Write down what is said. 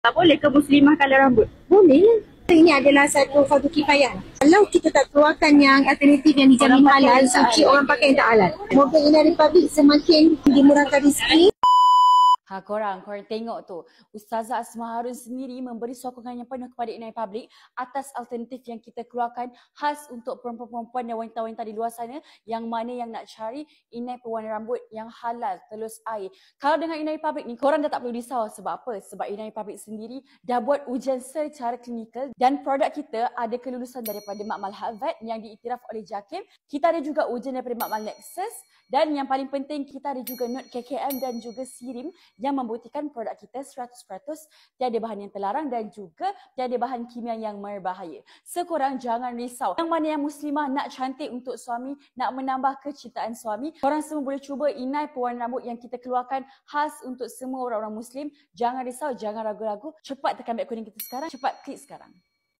Tak boleh ke muslimah color rambut? Boleh lah. Ini adalah satu fardu kifayah. Kalau kita tak keluarkan yang alternatif yang dijamin halal, suci, orang pakai yang tak halal. Moga Inai Republic semakin dimurahkan rezeki. Korang tengok tu. Ustazah Asma Harun sendiri memberi sokongan yang penuh kepada Inai Public atas alternatif yang kita keluarkan khas untuk perempuan-perempuan dan wanita-wanita di luar sana yang mana yang nak cari Inai pewarna rambut yang halal, telus air. Kalau dengan Inai Public ni, korang dah tak perlu risau. Sebab apa? Sebab Inai Public sendiri dah buat ujian secara klinikal dan produk kita ada kelulusan daripada Makmal Harvard yang diiktiraf oleh JAKIM. Kita ada juga ujian daripada Makmal Nexus dan yang paling penting kita ada juga Not KKM dan juga Sirim yang membuktikan produk kita 100% tiada bahan yang terlarang dan juga tiada bahan kimia yang berbahaya. Sekorang jangan risau. Yang mana yang muslimah nak cantik untuk suami, nak menambah kecintaan suami, korang semua boleh cuba Inai pewarna rambut yang kita keluarkan khas untuk semua orang-orang muslim. Jangan risau, jangan ragu-ragu. Cepat tekan beg kuning kita sekarang, cepat klik sekarang.